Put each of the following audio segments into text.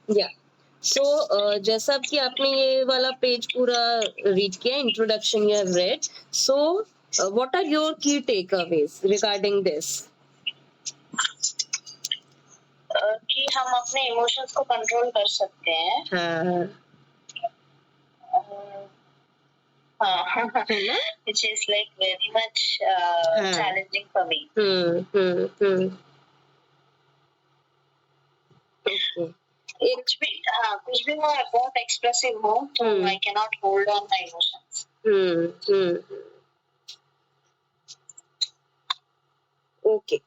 या सो जैसा कि आपने ये वाला पेज पूरा रीड किया, introduction you have read, so what are your key takeaways regarding this? कि हम अपने इमोशंस को कंट्रोल कर सकते हैं। हाँ हाँ, है ना? which is like very much हाँ. challenging for me. ओके. कुछ भी मैं बहुत एक्सप्रेसिव हूँ तो I cannot hold on my emotions. Okay.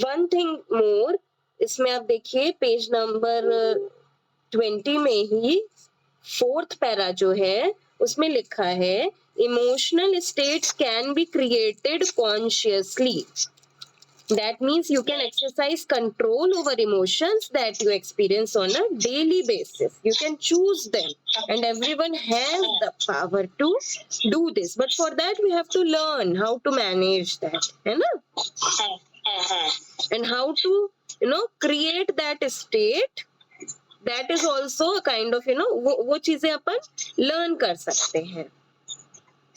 One thing more, इसमें आप देखिए पेज नंबर 20 में ही 4th पैरा जो है उसमें लिखा है emotional states can be created consciously. That means you can exercise control over emotions that you experience on a daily basis. You can choose them, and everyone has the power to do this. But for that, we have to learn how to manage that, है ना? And how to, create that state. That is also a kind of, वो चीजें अपन learn कर सकते हैं.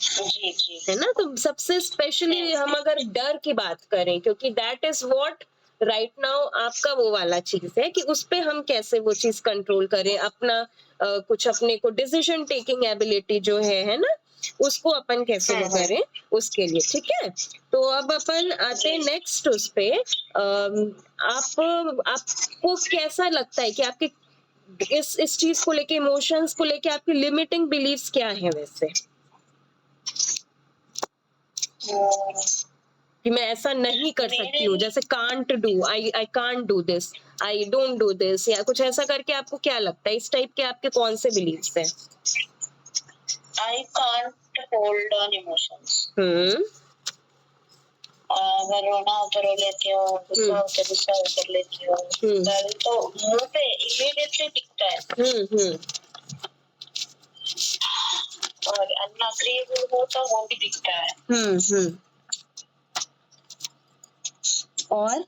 जी जी है ना? तो सबसे स्पेशली हम अगर डर की बात करें, क्योंकि that is what right now आपका वो वाला चीज है कि उस पे हम कैसे वो चीज कंट्रोल करें, अपना कुछ अपने को डिसीजन टेकिंग एबिलिटी जो है ना, उसको अपन कैसे वो करें उसके लिए. ठीक है, तो अब अपन आते हैं नेक्स्ट उस पे. आपको कैसा लगता है कि आपके इस चीज को लेके, इमोशंस को लेके आपकी लिमिटिंग बिलीव्स क्या है वैसे, कि मैं ऐसा नहीं कर सकती हूँ, जैसे can't do, I can't do this, I don't do this, या कुछ ऐसा करके आपको क्या लगता है, इस टाइप के आपके कौन से बिलीव्स हैं? I can't hold on emotions. अगर रोना हो तो रो लेती हूँ, गुस्सा हो तो गुस्सा कर लेती हूँ, डर तो मुंह पे इमीडिएटली दिखता है. और अनअग्रीएबल हो तो वो भी दिखता है. और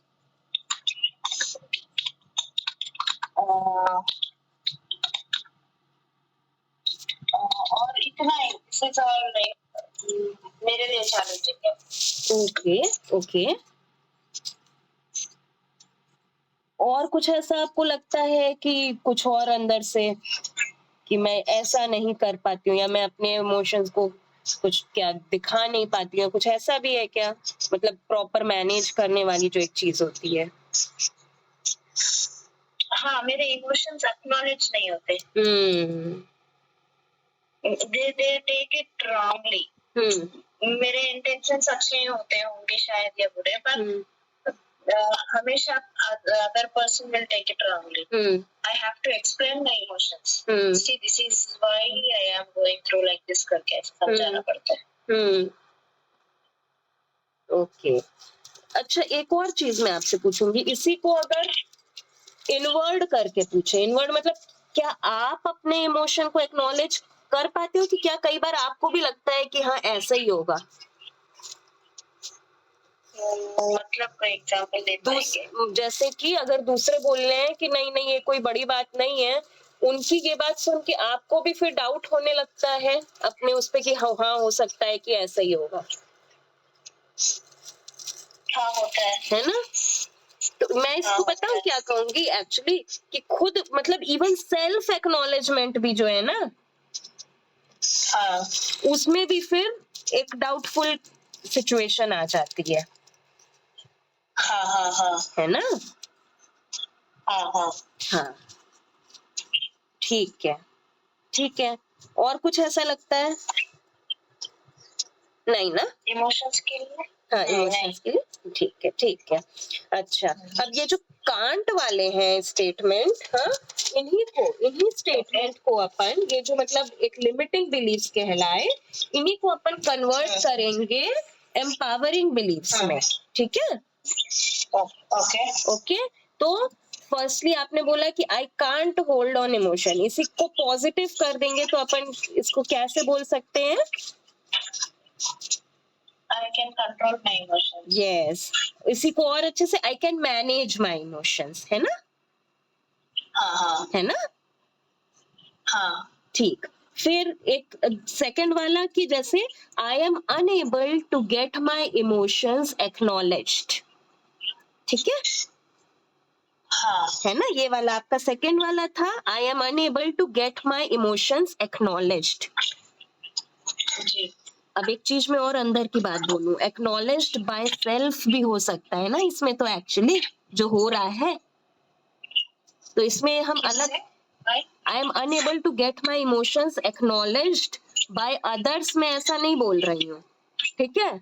इतना ही, इससे और नहीं मेरे लिए चैलेंजिंग है. Okay okay. और कुछ ऐसा आपको लगता है कि कुछ और अंदर से कि मैं ऐसा नहीं कर पाती हूँ, या मैं अपने इमोशंस को कुछ क्या दिखा नहीं पाती हूँ, कुछ ऐसा भी है क्या, मतलब प्रॉपर मैनेज करने वाली जो एक चीज होती है? हाँ, मेरे इमोशंस एक्नॉलेज नहीं होते. they take it wrongly. मेरे इंटेंशंस अच्छे होते होंगे शायद या बुरे, पर हमेशा other person will take it wrongly. I have to explain my emotions. See, this is why I am going through like this करके समझाना पड़ता है. ओके. अच्छा, एक और चीज मैं आपसे पूछूंगी, इसी को अगर इनवर्ड करके पूछे, इनवर्ड मतलब क्या आप अपने इमोशन को एक्नॉलेज कर पाते हो, कि क्या कई बार आपको भी लगता है कि हाँ ऐसा ही होगा? मतलब कोई एग्जांपल दे पाएंगे? जैसे कि अगर दूसरे बोल रहे हैं कि नहीं नहीं ये कोई बड़ी बात नहीं है, उनकी ये बात सुन के आपको भी फिर डाउट होने लगता है अपने उस पे कि हाँ हो सकता है कि ऐसा ही होगा. हाँ, होता है ना? तो मैं इसको बताऊं क्या कहूंगी एक्चुअली, कि खुद मतलब इवन सेल्फ एक्नॉलेजमेंट भी जो है ना, उसमें भी फिर एक डाउटफुल सिचुएशन आ जाती है. है ना? हाँ, ठीक है ठीक है. और कुछ ऐसा लगता है? नहीं ना? इमोशंस के लिए? हाँ, इमोशंस के लिए. ठीक है. अच्छा, अब ये जो कांट वाले हैं स्टेटमेंट, हाँ, इन्हीं स्टेटमेंट को अपन, ये जो मतलब एक लिमिटिंग बिलीफ्स कहलाए, इन्हीं को अपन कन्वर्ट करेंगे एम्पावरिंग बिलीफ्स में. ठीक है? ओके. तो फर्स्टली आपने बोला कि I can't hold on emotion, इसी को पॉजिटिव कर देंगे तो अपन इसको कैसे बोल सकते हैं? I can control my emotions. Yes. इसी को और अच्छे से I can manage my emotions, है ना? हाँ है ना? हाँ ठीक। फिर एक सेकंड वाला कि जैसे I am unable to get my emotions acknowledged, ठीक हाँ है ना? ये वाला आपका सेकंड वाला था, I am unable to get my emotions acknowledged. जी। अब एक चीज में और अंदर की बात बोलूं, एक्नॉलेज्ड बाय सेल्फ भी हो सकता है ना इसमें, तो एक्चुअली जो हो रहा है, तो इसमें हम अलग, किससे? I am unable to get my emotions acknowledged by others, मैं ऐसा नहीं बोल रही हूँ, ठीक है?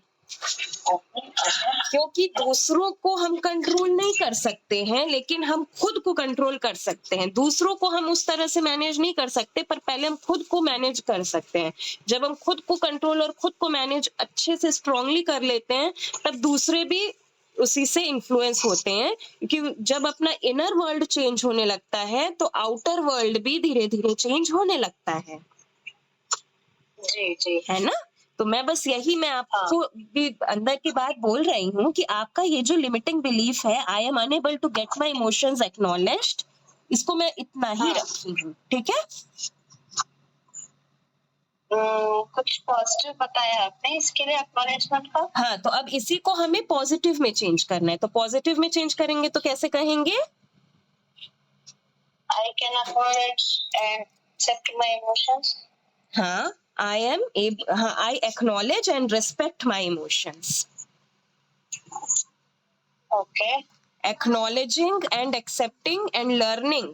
क्योंकि दूसरों को हम कंट्रोल नहीं कर सकते हैं, लेकिन हम खुद को कंट्रोल कर सकते हैं। दूसरों को हम उस तरह से मैनेज नहीं कर सकते, पर पहले हम खुद को मैनेज कर सकते हैं। जब हम खुद को कंट्रोल और खुद को मैनेज अच्छे से स्ट्रांगली कर लेते हैं, तब दूसरे भी उसी से इन्फ्लुएंस होते हैं। क्योंकि जब अपना इनर वर्ल्ड चेंज होने लगता है, तो आउटर वर्ल्ड भी धीरे धीरे चेंज होने लगता है। जी जी। है ना? तो मैं बस यही मैं आपको भी अंदर की बात बोल रही हूँ कि आपका ये जो लिमिटिंग बिलीफ है, I am unable to get my emotions acknowledged, इसको मैं इतना ही रखी हूँ, ठीक है? कुछ पॉजिटिव बताया आपने इसके लिए एक्नॉलेजमेंट का। हाँ, तो अब इसी को हमें पॉजिटिव में चेंज करना है। तो पॉजिटिव में चेंज करेंगे तो कैसे कहेंगे? I can acknowledge and accept my emotions. हाँ, I acknowledge and respect my emotions. Okay. Acknowledging and accepting and learning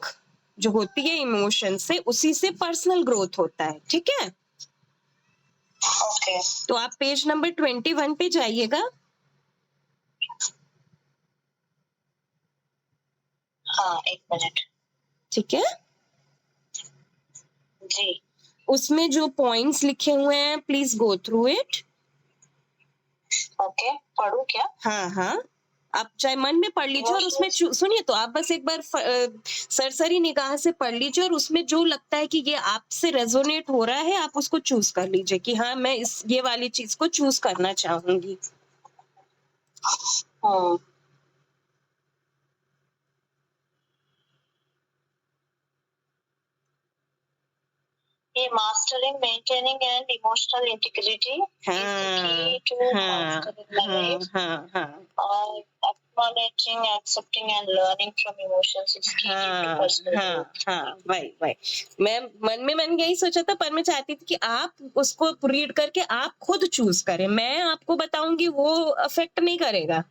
जो होती है इमोशन से, उसी से पर्सनल ग्रोथ होता है, ठीक है? Okay. तो आप पेज नंबर 21 पे जाइएगा। हाँ, एक मिनट। ठीक है, जी। उसमें जो पॉइंट्स लिखे हुए हैं, please go through it. Okay, पढ़ूं क्या? हाँ हाँ, आप चाहे मन में पढ़ लीजिए, और उसमें सुनिए, तो आप बस एक बार सरसरी निगाह से पढ़ लीजिए, और उसमें जो लगता है कि ये आपसे रेजोनेट हो रहा है, आप उसको चूज कर लीजिए कि हाँ, मैं ये वाली चीज को चूज करना चाहूंगी। Mastering, maintaining and emotional integrity is the key to mastering life. और acknowledging, accepting and learning from emotions is key to personal growth. वही मैं मन में मैंने यही सोचा था, पर मैं चाहती थी कि आप उसको रीड करके आप खुद चूज करें। मैं आपको बताऊंगी, वो अफेक्ट नहीं करेगा।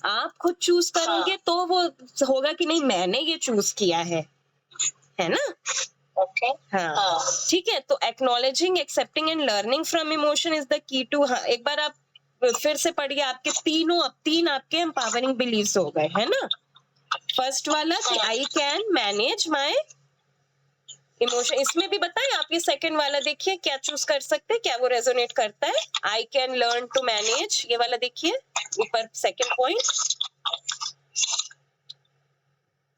आप खुद चूज करोगे तो वो होगा कि नहीं, मैंने ये चूज किया है ना? ओके। हाँ, ठीक है। तो acknowledging, accepting and learning from emotion is the key to. हाँ, एक बार आप फिर से पढ़िए, आपके तीन आपके एम्पावरिंग बिलीव्स हो गए, है ना? फर्स्ट वाला कि I can manage my emotion, इसमें भी बताएं आप। ये सेकंड वाला देखिए, क्या चूज कर सकते हैं, क्या वो रेजोनेट करता है? I can learn to manage, ये वाला देखिए ऊपर second point.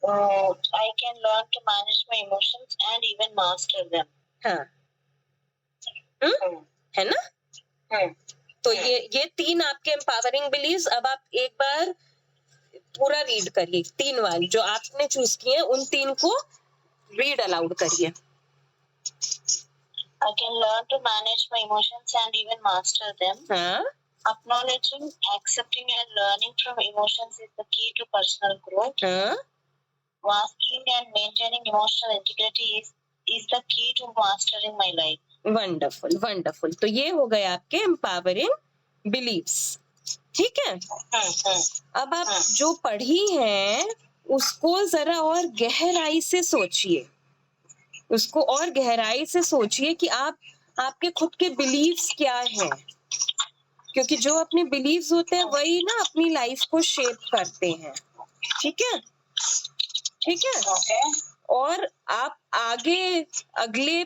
I can learn to manage my emotions and even master them. हाँ, है ना? तो ये तीन आपके एम्पावरिंग बिलीव्स। अब आप एक बार पूरा रीड करिए, तीन वाली जो आपने चूज किए हैं, उन तीन को रीड अलाउड करिए। I can learn to manage my emotions and even master them. हाँ, Acknowledging, accepting and learning from emotions is the key to personal growth. हाँ, Mastering and maintaining emotional integrity is the key to mastering my life. Wonderful wonderful. तो ये हो गए आपके empowering beliefs, ठीक है? अब आप जो पढ़ी हैं उसको जरा और गहराई से सोचिए, उसको और गहराई से सोचिए कि आपके खुद के बिलीव्स क्या हैं, क्योंकि जो अपने बिलीव्स होते हैं वही ना अपनी लाइफ को शेप करते हैं, ठीक है? ठीक है। और आप आगे अगले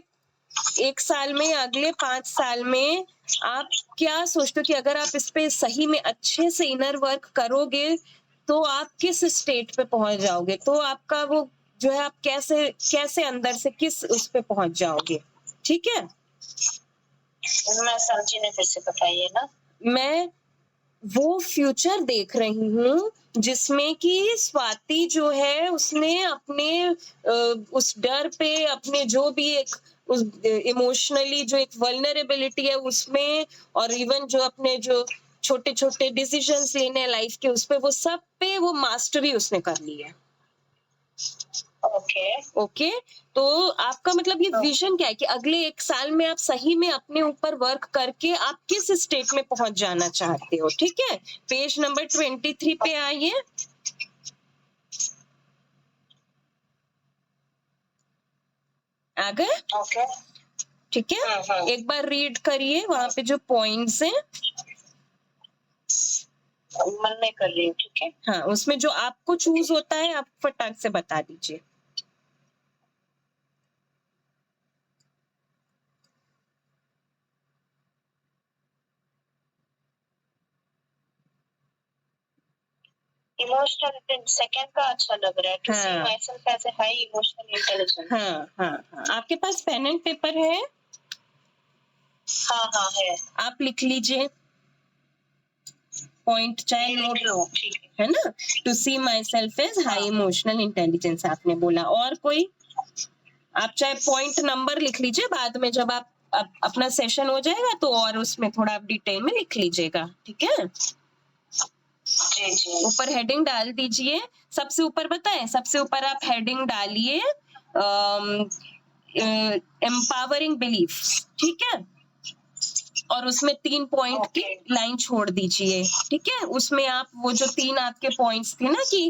1 साल में, अगले 5 साल में आप क्या सोचते हो कि अगर आप इस पे सही में अच्छे से इनर वर्क करोगे, तो आप किस स्टेट पे पहुंच जाओगे? तो आपका वो जो है, आप कैसे अंदर से किस उस पे पहुंच जाओगे, ठीक है? मैं समझी नहीं, फिर से बताइए ना। मैं वो फ्यूचर देख रही हूँ जिसमें कि स्वाति जो है उसने अपने उस डर पे अपने जो भी एक उस इमोशनली जो एक वल्नरेबिलिटी है उसमें, और इवन जो अपने जो छोटे छोटे डिसीजंस लेने हैं लाइफ के, उस पे वो सब पे वो मास्टरी उसने कर ली है। ओके ओके, तो आपका मतलब ये विजन क्या है कि अगले 1 साल में आप सही में अपने ऊपर वर्क करके आप किस स्टेट में पहुंच जाना चाहते हो? ठीक है, पेज नंबर 23 पे आइए। आ गए? ओके ठीक है, एक बार रीड करिए वहां पे जो पॉइंट्स हैं। मन में कर रही हूँ। ठीक है, हाँ, उसमें जो आपको चूज होता है आप फटाक से बता दीजिए। इमोशनल सेकंड का अच्छा लग रहा है। टू सी हाँ myself as a high emotional intelligence. हाँ हाँ हाँ, आपके पास पेन एंड पेपर है? हाँ हाँ है। आप लिख लीजिए पॉइंट, चाहे नोट है ना। To see myself as high emotional intelligence आपने बोला, और कोई? आप चाहे पॉइंट नंबर लिख लीजिए, बाद में जब आप अपना सेशन हो जाएगा तो और उसमें थोड़ा आप डिटेल में लिख लीजिएगा। ठीक है, जी जी। ऊपर हेडिंग डाल दीजिए। सबसे ऊपर बताएं, सबसे ऊपर आप हेडिंग डालिए एम्पावरिंग बिलीफ। ठीक है, और उसमें 3 पॉइंट की लाइन छोड़ दीजिए। ठीक है, उसमें आप वो जो 3 आपके पॉइंट्स थे ना कि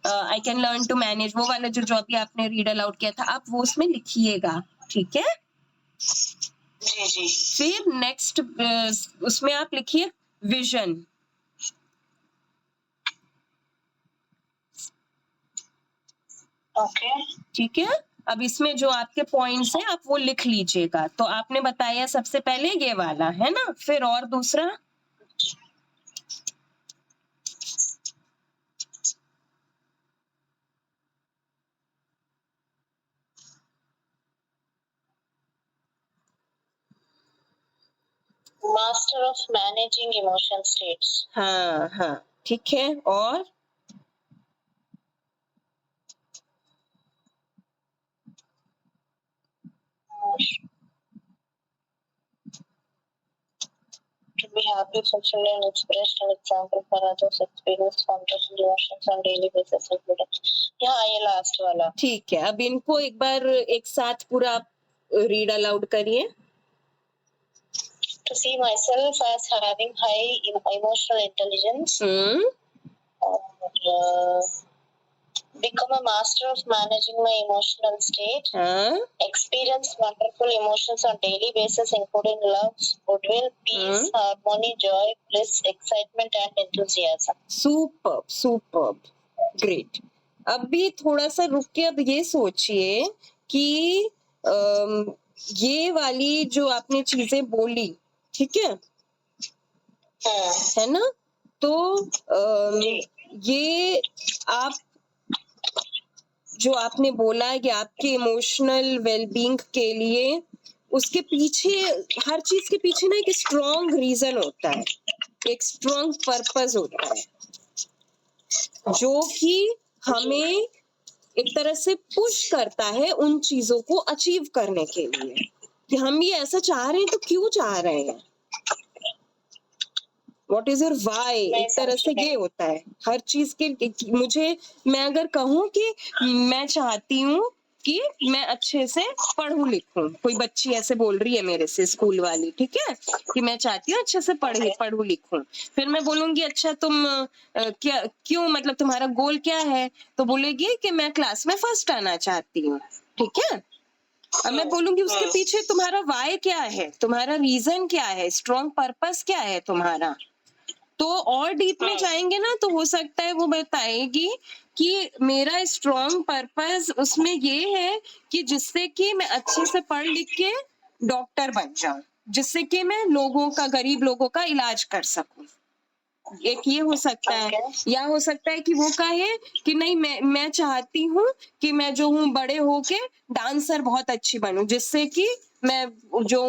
I can learn to manage, वो वाला जो अभी आपने रीड अलाउड किया था, आप वो उसमें लिखिएगा। ठीक है, जी जी। फिर नेक्स्ट उसमें आप लिखिए विजन। ओके ठीक है, अब इसमें जो आपके पॉइंट्स हैं आप वो लिख लीजिएगा। तो आपने बताया सबसे पहले ये वाला है ना, फिर और दूसरा? Master of managing emotion states. हाँ हाँ, ठीक है, और? To be happy, fulfilled, and expressed an example for others, experience complex emotions on daily basis, including यहाँ ये लास्ट वाला। ठीक है, अब इनको एक बार एक साथ पूरा रीड अलाउड करिए। To see myself as having high emotional intelligence, become a master of managing my emotional state, experience wonderful emotions on daily basis, including love, goodwill, peace, harmony, joy, bliss, excitement, and enthusiasm. Superb superb, great. अब भी थोड़ा सा रुक के अब ये सोचिए कि ये वाली जो आपने चीजें बोली, ठीक है ना, तो ये आप जो आपने बोला है कि आपके इमोशनल वेलबींग के लिए, उसके पीछे, हर चीज के पीछे ना एक स्ट्रॉन्ग रीजन होता है, एक स्ट्रॉन्ग पर्पस होता है जो कि हमें एक तरह से पुश करता है उन चीजों को अचीव करने के लिए, कि हम ये ऐसा चाह रहे हैं तो क्यों चाह रहे हैं, व्हाट इज योर वाई। एक तरह से ये होता है हर चीज के। मुझे, मैं अगर कहूँ कि मैं चाहती हूँ कि मैं अच्छे से पढ़ूं लिखूं, कोई बच्ची ऐसे बोल रही है मेरे से, स्कूल वाली, ठीक है, कि मैं चाहती हूँ अच्छे से पढ़ूं लिखूं, फिर मैं बोलूंगी अच्छा तुम क्या, क्यों, मतलब तुम्हारा गोल क्या है, तो बोलेगी कि मैं क्लास में फर्स्ट आना चाहती हूँ। ठीक है, अब मैं बोलूंगी उसके पीछे तुम्हारा वाई क्या है, तुम्हारा रीजन क्या है, स्ट्रॉन्ग पर्पस क्या है तुम्हारा। तो और डीप में जाएंगे ना तो हो सकता है वो बताएगी कि मेरा स्ट्रॉन्ग पर्पस उसमें ये है कि जिससे कि मैं अच्छे से पढ़ लिख के डॉक्टर बन जाऊं, जिससे कि मैं लोगों का, गरीब लोगों का इलाज कर सकूं। एक ये हो सकता है, या हो सकता है कि वो कहे कि नहीं, मैं चाहती हूँ कि मैं जो हूँ बड़े होके डांसर बहुत अच्छी बनूं, जिससे कि मैं जो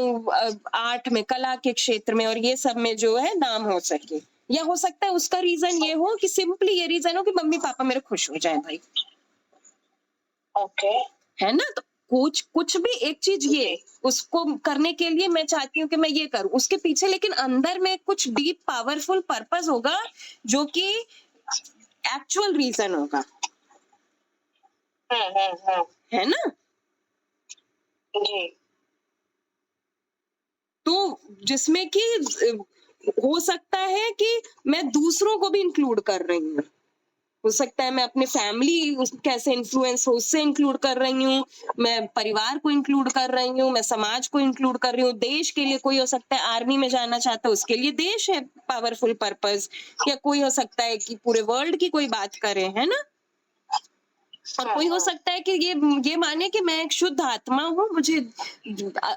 आर्ट में, कला के क्षेत्र में और ये सब में जो है नाम हो सके। या हो सकता है उसका रीजन ये हो कि सिंपली ये रीजन हो कि मम्मी पापा मेरे खुश हो जाए भाई, ओके। है ना। तो कुछ कुछ भी एक चीज ये उसको करने के लिए मैं चाहती हूँ कि मैं ये करूँ, उसके पीछे लेकिन अंदर में कुछ डीप पावरफुल पर्पस होगा जो कि एक्चुअल रीजन होगा, है ना। जी। तो जिसमें कि हो सकता है कि मैं दूसरों को भी इंक्लूड कर रही हूँ, हो सकता है मैं अपने फैमिली कैसे इन्फ्लुएंस हो उससे इंक्लूड कर रही हूँ, मैं परिवार को इंक्लूड कर रही हूँ, मैं समाज को इंक्लूड कर रही हूँ, देश के लिए कोई हो सकता है आर्मी में जाना चाहता है उसके लिए देश है पावरफुल पर्पस, या कोई हो सकता है कि पूरे वर्ल्ड की कोई बात करे, है ना। और कोई हो सकता है कि ये माने कि मैं एक शुद्ध आत्मा हूँ, मुझे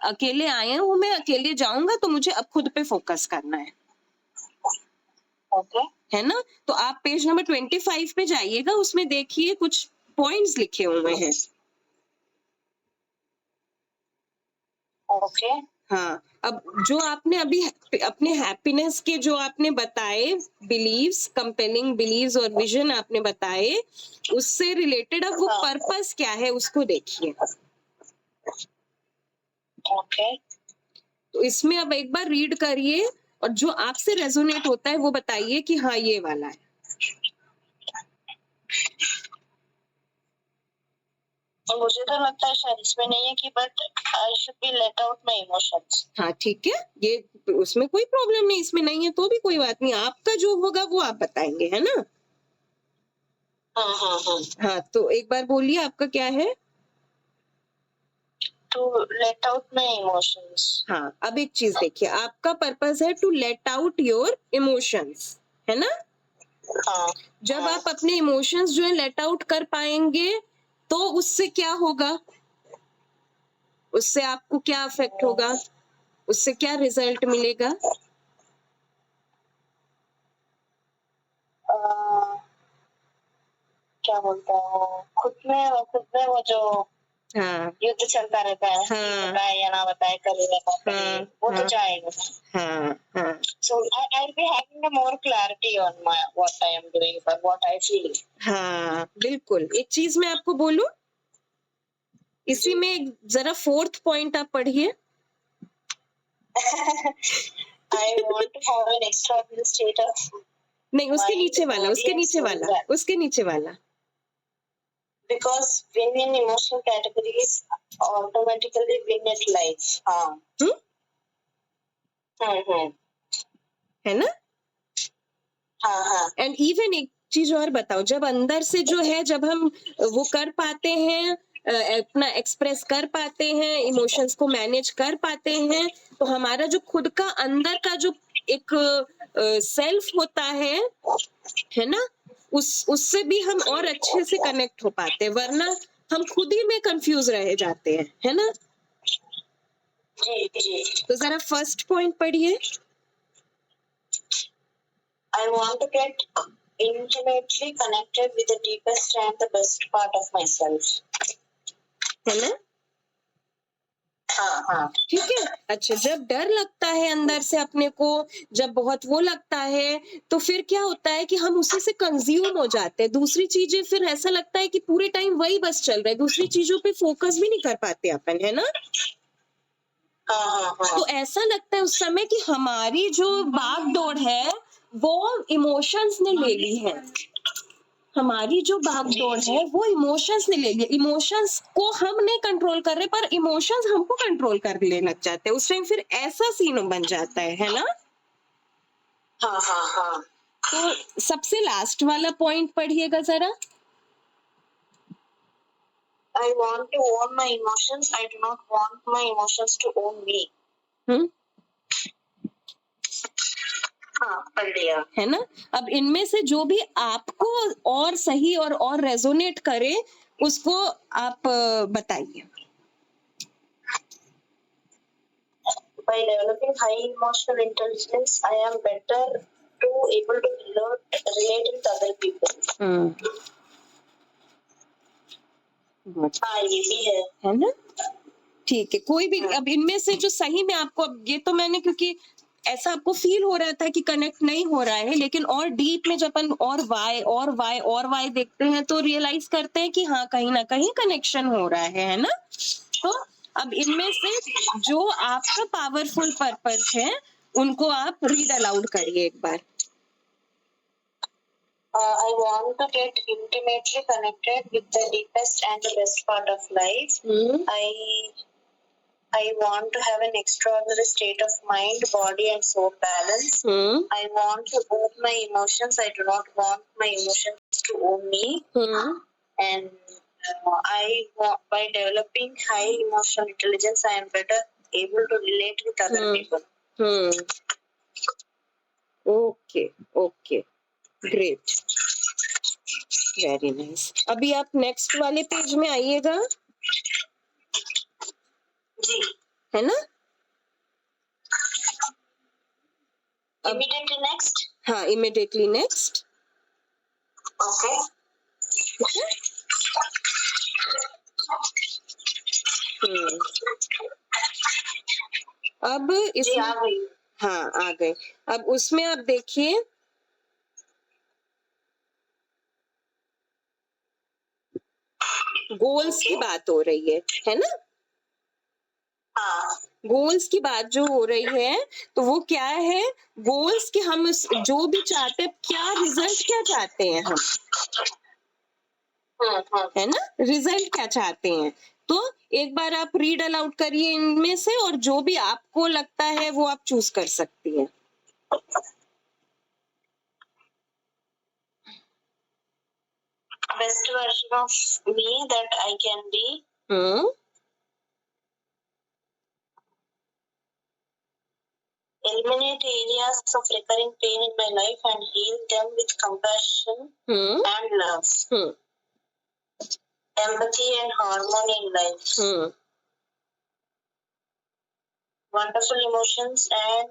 अकेले आए हूँ, मैं अकेले जाऊंगा तो मुझे अब खुद पे फोकस करना है, ओके। है ना। तो आप पेज नंबर 25 पे जाइएगा, उसमें देखिए कुछ पॉइंट्स लिखे हुए हैं। ओके। हाँ, अब जो आपने अभी अपने हैप्पीनेस के जो आपने बताए बिलीव्स, कंपेलिंग बिलीव्स और विजन आपने बताए, उससे रिलेटेड अब वो पर्पस क्या है उसको देखिए। ओके। तो इसमें अब एक बार रीड करिए और जो आपसे रेजोनेट होता है वो बताइए कि हाँ ये वाला है। और मुझे तो लगता है शायद इसमें नहीं है कि but I should be late out my emotions. हाँ ठीक है, ये उसमें कोई प्रॉब्लम नहीं, इसमें नहीं है तो भी कोई बात नहीं, आपका जो होगा वो आप बताएंगे, है ना। हाँ तो एक बार बोलिए आपका क्या है। To let out my emotions. हाँ, अब एक चीज देखिए, आपका पर्पस है to let out your emotions, है ना। हाँ। जब आप अपने इमोशंस जो है लेट आउट कर पाएंगे तो उससे क्या होगा, उससे आपको क्या अफेक्ट होगा, उससे क्या रिजल्ट मिलेगा। क्या बोलते हैं खुद में वो जो हाँ युद्ध चलता रहता है, हाँ बताए या ना बताए, करेगा ना करे, हाँ वो तो हाँ जाएगा। हाँ हाँ So I'll be having a more clarity on my what I am doing or what I feel. हाँ बिल्कुल। एक चीज मैं आपको बोलूं, इसी में जरा 4th पॉइंट आप पढ़िए। I want to have an extraordinary state of नहीं, उसके mind, नीचे वाला, body उसके and नीचे soul वाला, that उसके नीचे वाला। because being in emotional categories automatically win at life. हाँ। हम्म। है ना। हाँ हाँ। एंड इवन एक चीज और बताओ, जब अंदर से जो है जब हम वो कर पाते हैं, अपना एक्सप्रेस कर पाते हैं, इमोशंस को मैनेज कर पाते हैं, तो हमारा जो खुद का अंदर का जो एक सेल्फ होता है ना, उससे भी हम और अच्छे से कनेक्ट हो पाते हैं, वरना हम खुद ही में कंफ्यूज रह जाते हैं, है ना। जी जी। तो जरा फर्स्ट पॉइंट पढ़िए। I want to get intimately connected with the deepest and the best part of myself. है ना। हाँ हाँ। ठीक है। अच्छा, जब डर लगता है अंदर से अपने को, जब बहुत वो लगता है, तो फिर क्या होता है कि हम उसी से कंज्यूम हो जाते हैं, दूसरी चीजें फिर ऐसा लगता है कि पूरे टाइम वही बस चल रहा है, दूसरी चीजों पे फोकस भी नहीं कर पाते अपन, है ना। तो ऐसा लगता है उस समय कि हमारी जो भागदौड़ है वो इमोशंस ने ले ली है, हमारी जो भागदौड़ है वो इमोशंस ने ले लिया, इमोशंस को हम नहीं कंट्रोल कर रहे पर इमोशंस हमको कंट्रोल कर ले लग जाते हैं, उस टाइम फिर ऐसा सीन बन जाता है ना। हाँ हाँ हाँ। तो सबसे लास्ट वाला पॉइंट पढ़िएगा जरा। I want to own my emotions. I do not want my emotions to own me. हाँ, पढ़ लिया। है ना। अब इनमें से जो भी आपको और सही और रेजोनेट करे उसको आप बताइए। By developing high emotional intelligence, I am better to able to relate with other people. हाँ, ये भी है ना। ठीक है, कोई भी अब इनमें से जो सही में आपको, अब ये तो मैंने क्योंकि ऐसा आपको फील हो रहा था कि कनेक्ट नहीं हो रहा है, लेकिन और डीप में जब अपन और वाई देखते हैं तो रियलाइज करते हैं कि हाँ कहीं ना कहीं कनेक्शन हो रहा है ना। तो अब इनमें से जो आपका पावरफुल पर्पस है उनको आप रीड अलाउड करिए एक बार। I want to get intimately connected with the deepest and the best part of life. I want to have an extraordinary state of mind, body, and soul balance. I want to own my emotions. I do not want my emotions to own me. And by developing high emotional intelligence, I am better able to relate with other people. Okay great, very nice. अभी आप next वाले page में आइएगा, जी है ना? Immediately next. हाँ, immediately next. Okay. अब इसमें आ गई। हाँ आ गए। अब उसमें आप देखिए गोल्स की बात हो रही है ना? हाँ। गोल्स की बात जो हो रही है तो वो क्या है? गोल्स कि हम जो भी चाहते हैं, क्या रिजल्ट क्या चाहते हैं हम, है ना? रिजल्ट क्या चाहते हैं। तो एक बार आप रीड अलाउड करिए इनमें से, और जो भी आपको लगता है वो आप चूज कर सकती हैं। Best version of me that I can be. Eliminate areas of recurring pain in my life and heal them with compassion and love. Empathy and harmony in life. Wonderful emotions and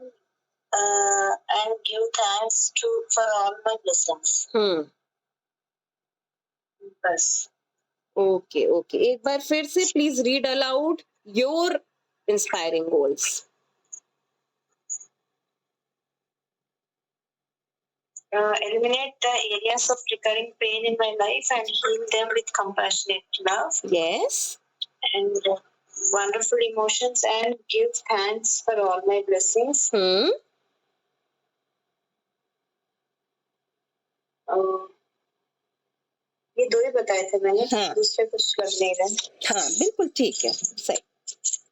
give thanks for all my blessings. बस। Okay एक बार फिर से please read aloud your inspiring goals. Eliminate the areas of recurring pain in my life and heal them with compassionate love. Yes. And wonderful emotions and give thanks for all my blessings. ये दो ही बताए थे मैंने। हाँ। दूसरे कुछ लग नहीं रहा। हाँ बिल्कुल ठीक है, सही,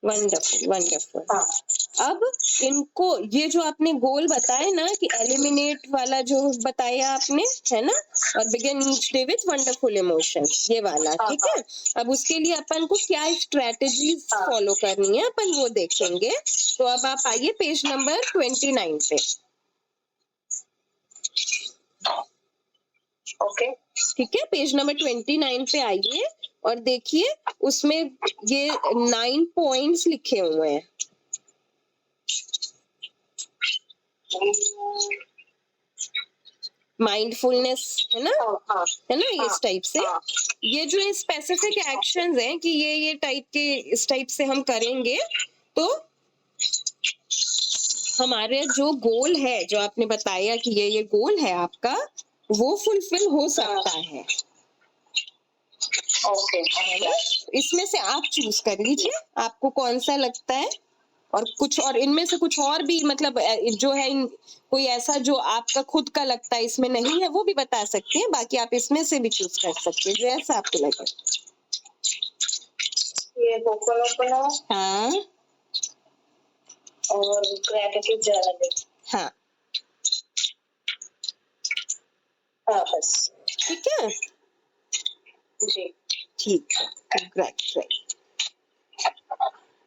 वंडरफुल। हाँ। अब इनको ये जो आपने गोल बताए ना कि एलिमिनेट वाला जो बताया आपने, है ना, और begin each day with wonderful emotions, ये वाला, ठीक है। अब उसके लिए अपन को क्या स्ट्रेटेजीज फॉलो करनी है अपन वो देखेंगे। तो अब आप आइए पेज नंबर 29 पे। ओके ठीक है, पेज नंबर 29 पे आइए और देखिए उसमें ये 9 पॉइंट्स लिखे हुए हैं। माइंडफुलनेस, है ना, है ना, इस टाइप से। ये जो स्पेसिफिक एक्शंस हैं कि ये टाइप के, इस टाइप से हम करेंगे तो हमारे जो गोल है, जो आपने बताया कि ये गोल है आपका, वो फुलफिल हो सकता है। ओके, इसमें से आप चूज कर लीजिए आपको कौन सा लगता है, और कुछ और इनमें से कुछ और भी मतलब जो है कोई ऐसा जो आपका खुद का लगता है इसमें नहीं है वो भी बता सकते हैं, बाकी आप इसमें से भी चूज कर सकते हैं जैसा आपको लगे। ये होपोनोपोनो, हाँ, और ग्रैटिट्यूड जर्नलिंग। हाँ बस ठीक है जी, ठीक है, ग्रेट।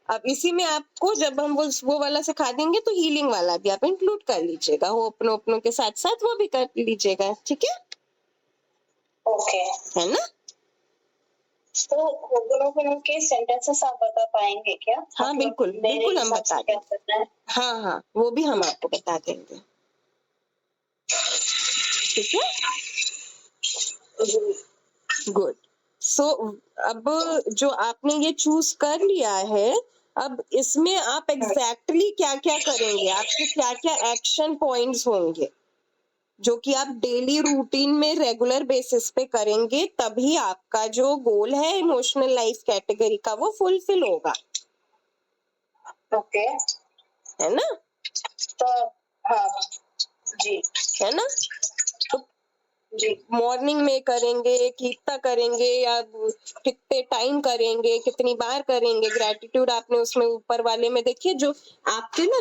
अब इसी में आपको जब हम वो वाला सिखा देंगे तो हीलिंग वाला भी आप इंक्लूड कर लीजिएगा, वो अपनों के साथ साथ वो भी कर लीजिएगा, ठीक है। ओके, है ना। तो होपोनोपोनो के सेंटेंसेस आप बता पाएंगे क्या? हाँ बिल्कुल हम बता देंगे। हाँ वो भी हम आपको बता देंगे, ठीक है। गुड। सो अब जो आपने ये चूज कर लिया है, अब इसमें आप एग्जैक्टली क्या क्या करेंगे, आपके क्या क्या एक्शन पॉइंट्स होंगे जो कि आप डेली रूटीन में रेगुलर बेसिस पे करेंगे, तभी आपका जो गोल है इमोशनल लाइफ कैटेगरी का वो फुलफिल होगा, ओके। है ना? तो हाँ जी, है ना? तो जी मॉर्निंग में करेंगे, कितना करेंगे, या कितने टाइम करेंगे, कितनी बार करेंगे, ग्रेटिट्यूड आपने उसमें ऊपर वाले में देखिए जो आपके ना